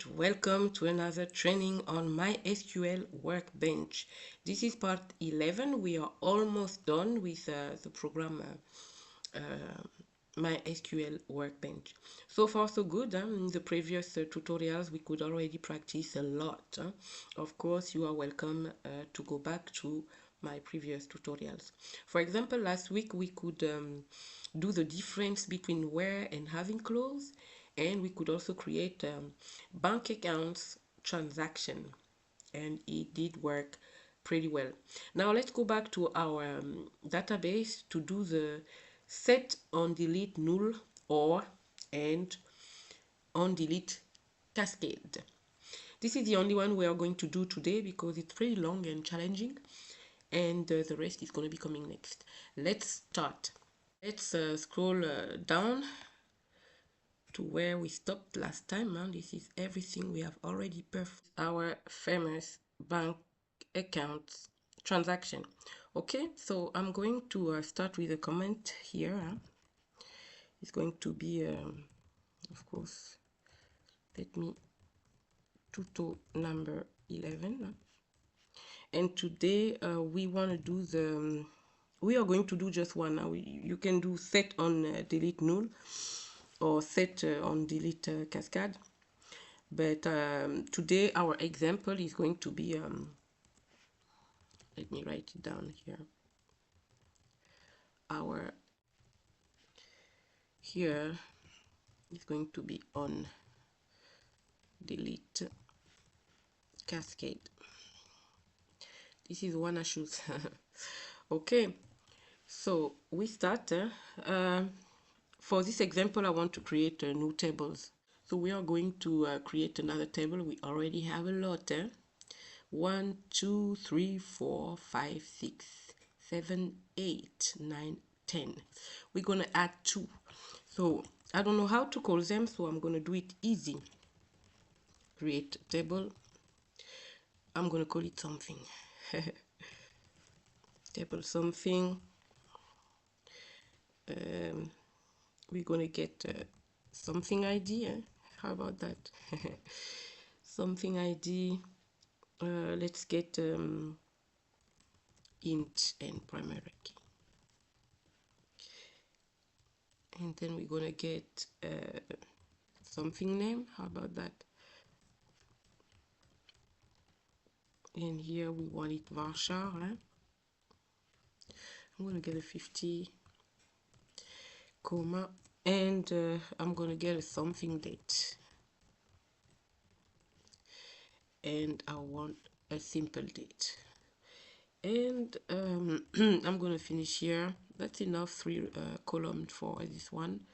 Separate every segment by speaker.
Speaker 1: and welcome to another training on MySQL Workbench. This is part 11. We are almost done with the program MySQL Workbench. So far so good. In the previous tutorials we could already practice a lot. Of course, you are welcome to go back to my previous tutorials. For example, last week we could do the difference between where and having clause, and we could also create bank accounts transaction, and it did work pretty well. Now let's go back to our database to do the set on delete null or and on delete cascade. This is the only one we are going to do today because it's pretty long and challenging, and the rest is going to be coming next. Let's start. Let's scroll down to where we stopped last time. This is everything we have already performed. Our famous bank accounts transaction. Okay, so I'm going to start with a comment here. It's going to be, of course, let me Tuto number 11. And today we want to do the, we are going to do just one. Now you can do set on delete null or set on delete cascade. But today our example is going to be, let me write it down here. Our here is going to be on delete cascade. This is one I choose. Okay, so we start. For this example, I want to create new tables. So we are going to create another table. We already have a lot. 1, 2, 3, 4, 5, 6, 7, 8, 9, 10. We're going to add 2. So I don't know how to call them, so I'm going to do it easy. Create table. I'm going to call it something. Table something. We're going to get something ID. How about that? Something ID. Let's get int and primary key. And then we're going to get something name. How about that? And here we want it varchar. I'm going to get a 50 comma, and I'm going to get a something date, and I want a simple date, and I'm going to finish here. That's enough, 3 columns for this one,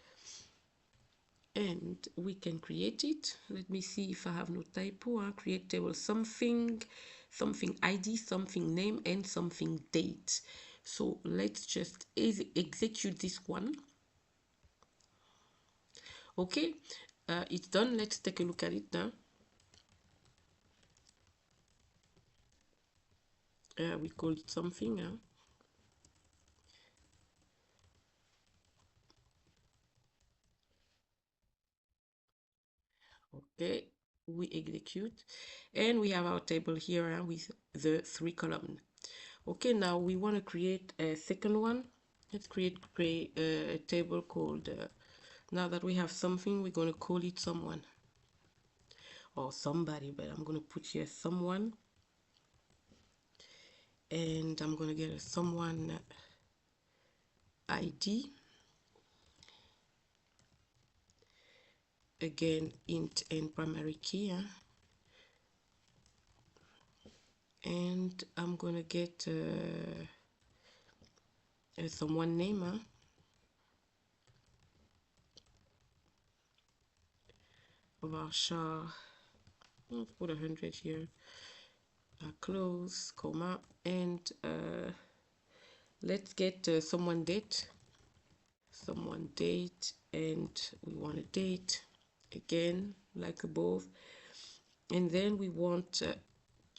Speaker 1: and we can create it. Let me see if I have no typo. Create table something ID, something name, and something date. So let's just execute this one. Okay, it's done. Let's take a look at it now. We call it something. Okay, we execute, and we have our table here with the 3 columns. Okay, now we want to create a second one. Let's create a table called, now that we have something, we're going to call it someone or somebody, but I'm going to put here someone, and I'm going to get a someone ID. Again, int and primary key. And I'm going to get someone name. Varchar, let's put 100 here, close, comma, and let's get someone date, and we want a date again like above, and then we want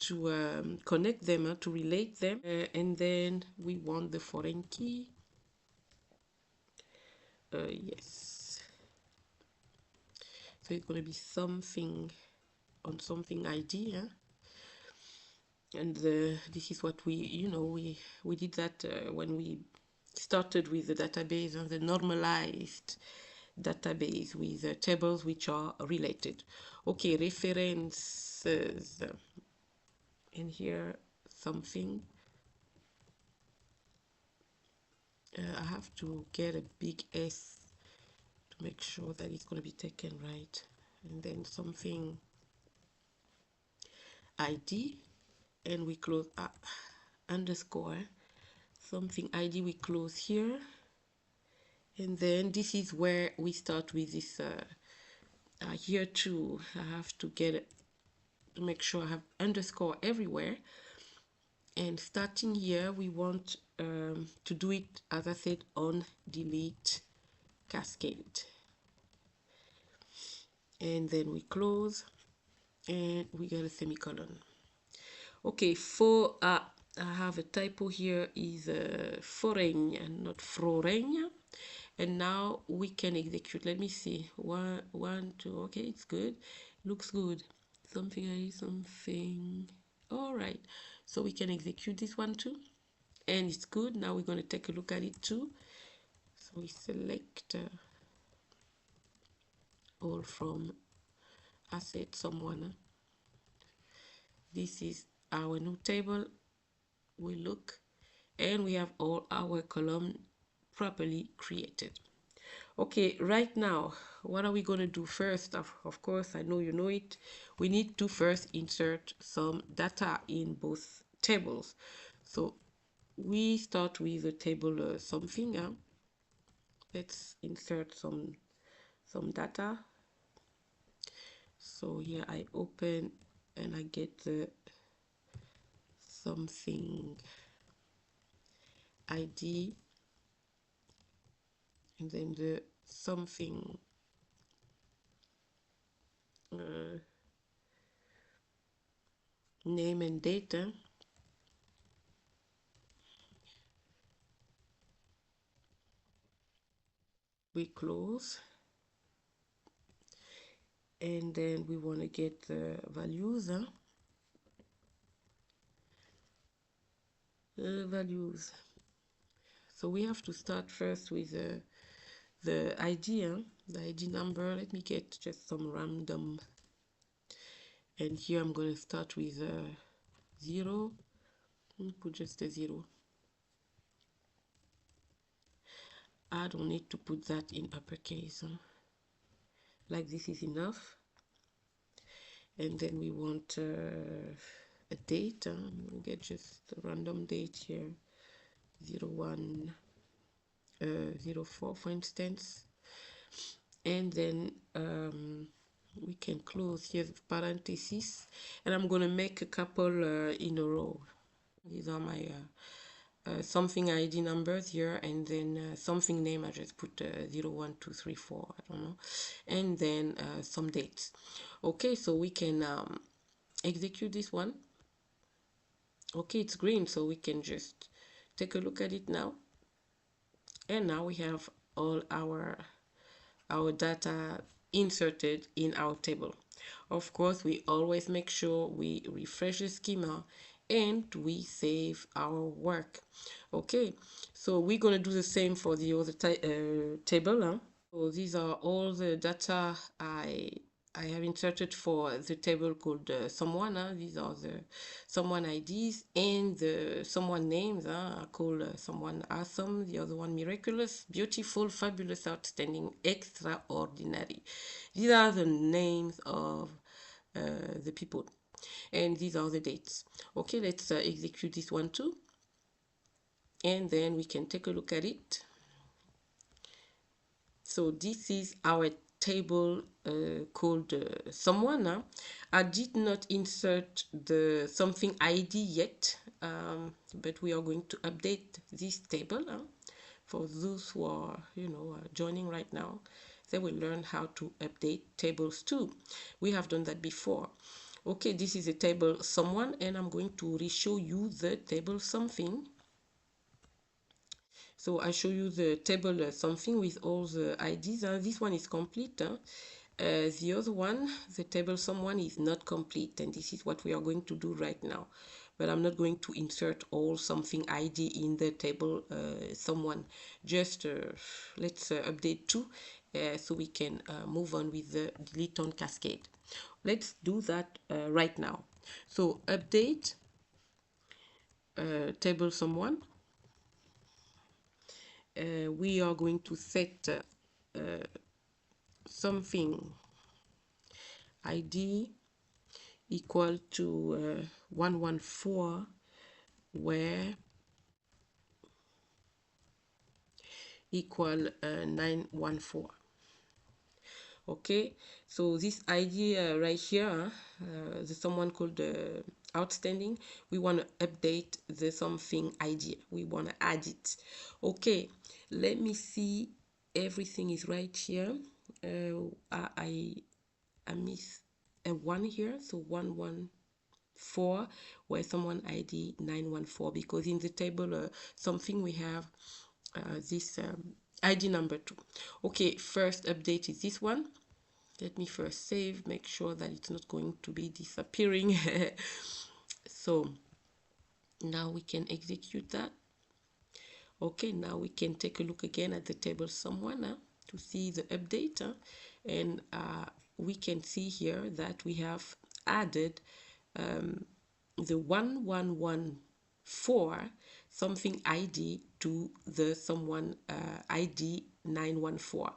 Speaker 1: to connect them, to relate them, and then we want the foreign key. Yes, so it's going to be something on something ID, and this is what we did that when we started with the database, and the normalized database with tables which are related. Okay, references, and here something. I have to get a big S to make sure that it's going to be taken right, and then something ID, and we close underscore something ID, we close here, and then this is where we start with this here too. I have to get it to make sure I have underscore everywhere, and starting here we want to do it, as I said, on delete cascade, and then we close and we get a semicolon. Okay, for I have a typo here, is foreign and not foreign. And now we can execute. Let me see. One, two. Okay, it's good. Looks good. Something. All right. So we can execute this one too, and it's good. Now we're going to take a look at it too. So we select all from asset someone. This is our new table. We look, and we have all our columns properly created. Okay, right now, what are we going to do first? Of course, I know you know it. We need to first insert some data in both tables. So we start with the table something. Let's insert some data. So here I open and I get the something ID, and then the something name and data. We close, and then we want to get the values. Values. So we have to start first with the ID, the ID number. Let me get just some random, and here I'm going to start with 0. Put just a 0. I don't need to put that in uppercase. Like this is enough. And then we want a date. I'm going to get just a random date here, 01 04 for instance, and then we can close here parentheses, and I'm going to make a couple in a row. These are my something ID numbers here, and then something name. I just put 0 1 2 3 4, I don't know, and then some dates. Okay, so we can execute this one. Okay, it's green, so we can just take a look at it now, and now we have all our data inserted in our table. Of course, we always make sure we refresh the schema and we save our work. Okay, so we're going to do the same for the other table. So these are all the data I have inserted for the table called someone. These are the someone IDs, and the someone names. I call someone awesome, the other one miraculous, beautiful, fabulous, outstanding, extraordinary. These are the names of the people, and these are the dates. Okay, let's execute this one too, and then we can take a look at it. So this is our table called someone. I did not insert the something ID yet, but we are going to update this table. For those who are joining right now, they will learn how to update tables too. We have done that before. Okay, this is a table someone, and I'm going to re-show you the table something. So I show you the table something with all the IDs. This one is complete. The other one, the table someone, is not complete, and this is what we are going to do right now. But I'm not going to insert all something ID in the table someone. Just let's update two so we can move on with the delete on cascade. Let's do that right now. So update table someone. We are going to set something ID equal to 114, where equal 914. Okay, so this ID right here, the someone called outstanding, we want to update the something ID, we want to add it. Okay, let me see, everything is right here. I miss a 1 here, so 114, where someone ID 914, because in the table something we have this ID number 2. Okay, first update is this one. Let me first save, make sure that it's not going to be disappearing. So now we can execute that. Okay, now we can take a look again at the table someone to see the update, and we can see here that we have added the 1114 something ID to the someone ID 914.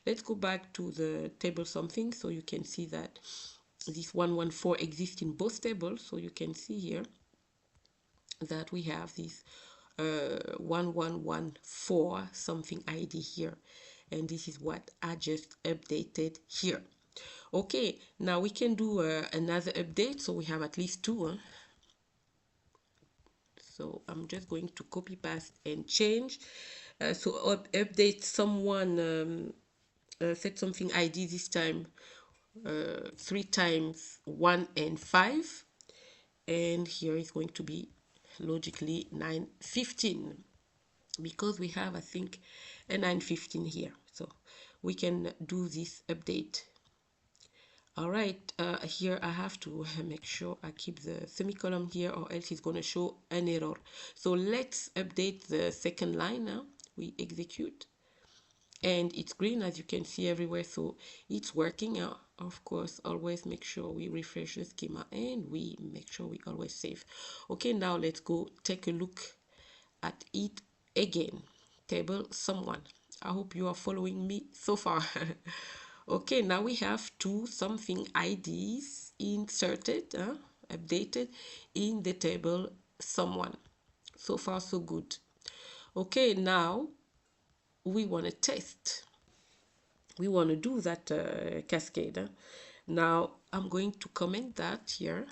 Speaker 1: Let's go back to the table something so you can see that this 114 exists in both tables. So you can see here that we have this 1114 something ID here, and this is what I just updated here. Okay, now we can do another update, so we have at least two. So I'm just going to copy paste and change. So update someone, set something ID this time 3 times 1 and 5, and here is going to be logically 915, because we have, I think, a 915 here, so we can do this update. All right, here I have to make sure I keep the semicolon here, or else it's going to show an error. So let's update the second line now. We execute, and it's green, as you can see everywhere, so it's working. Of course, always make sure we refresh the schema, and we make sure we always save. Okay, now let's go take a look at it again. Table someone. I hope you are following me so far. Okay, now we have two something IDs inserted, updated in the table someone. So far, so good. Okay, now we want to test. We want to do that cascade. Now I'm going to comment that here.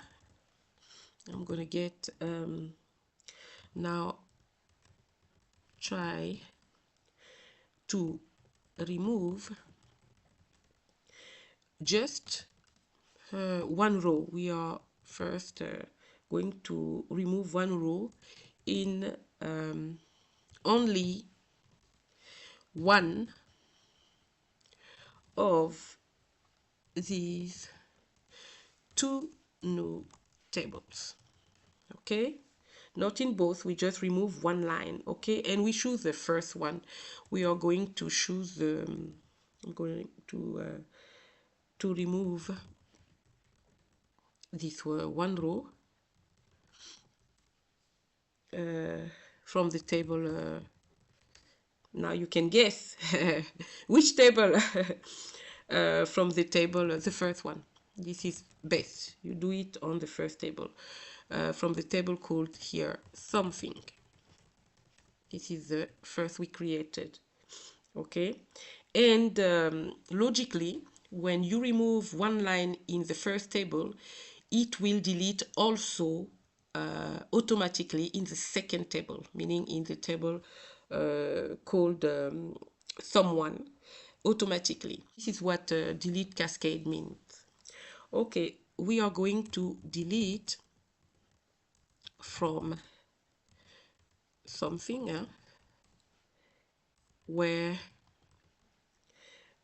Speaker 1: I'm going to get now try to remove just one row. We are first going to remove one row in only one of these two new tables. Okay, not in both, we just remove one line. Okay, and we choose the first one. We are going to choose the I'm going to remove this one row from the table. Now you can guess which table from the table, the first one. This is best. You do it on the first table. From the table called here something. This is the first we created. Okay, and logically, when you remove one line in the first table, it will delete also automatically in the second table, meaning in the table called someone, automatically. This is what delete cascade means. Okay, we are going to delete from something where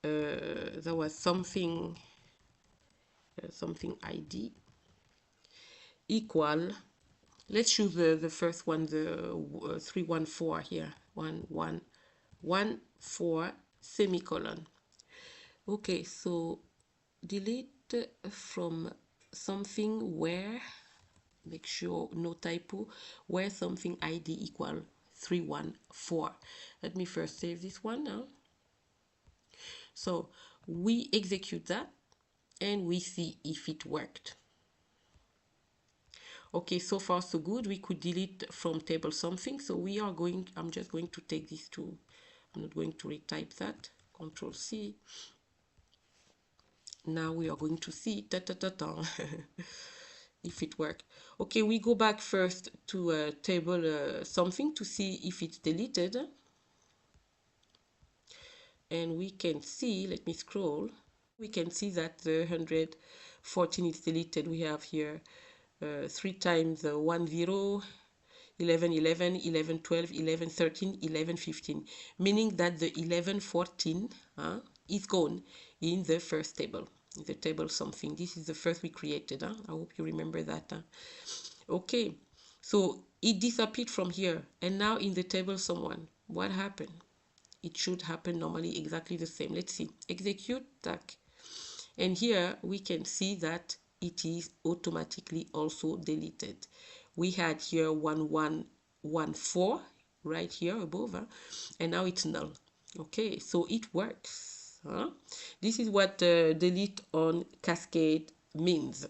Speaker 1: there was something ID equal, let's choose the first one, the 314 here, 1114 semicolon. Okay, so delete from something where, make sure no typo, where something ID equal 314. Let me first save this one now. So we execute that and we see if it worked. Okay, so far so good. We could delete from table something. So we are going, I'm just going to take this to, I'm not going to retype that, Control C. Now we are going to see if it worked. Okay, we go back first to table something to see if it's deleted. And we can see, let me scroll, we can see that the 114 is deleted. We have here 3 times 1 0, 11 11, 11 12, 11 13, 11 15, meaning that the 11 14 is gone in the first table, in the table something. This is the first we created. I hope you remember that. Okay, so it disappeared from here, and now in the table someone, what happened? It should happen normally exactly the same. Let's see, execute tac, and here we can see that it is automatically also deleted. We had here 1114 right here above, and now it's null. Okay, so it works. This is what delete on Cascade means.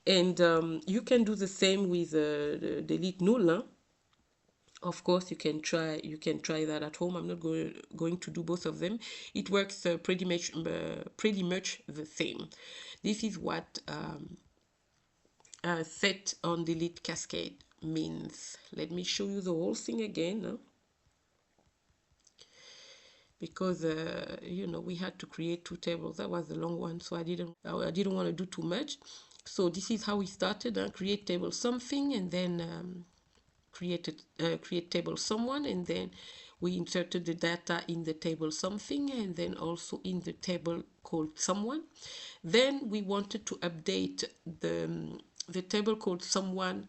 Speaker 1: And you can do the same with delete null. Of course, you can try that at home. I'm not going to do both of them. It works pretty much the same. This is what set on delete cascade means. Let me show you the whole thing again, because you know, we had to create 2 tables. That was a long one, so I didn't want to do too much. So this is how we started. Create table something, and then create table someone, and then we inserted the data in the table something, and then also in the table called someone. Then we wanted to update the table called someone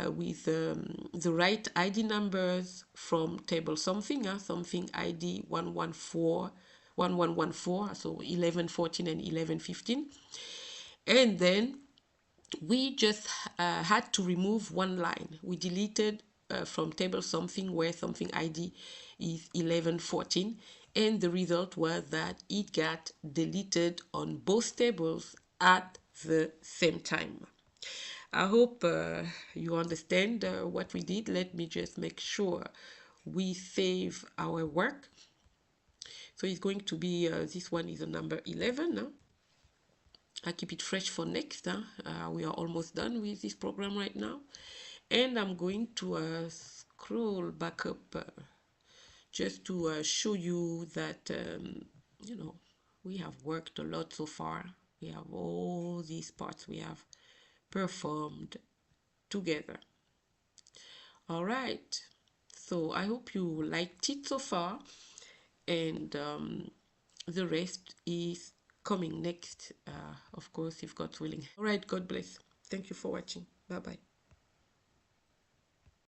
Speaker 1: with the right ID numbers from table something, something ID 1114, so 11 14 and 11 15, and then we just had to remove one line. We deleted from table something where something ID is 11 14, and the result was that it got deleted on both tables at the same time. I hope you understand what we did. Let me just make sure we save our work. So it's going to be, this one is a number 11. I keep it fresh for next. We are almost done with this program right now. And I'm going to scroll back up just to show you that, you know, we have worked a lot so far. We have all these parts we have performed together. All right. So I hope you liked it so far. And the rest is coming next, of course, if God's willing. All right, God bless. Thank you for watching. Bye-bye.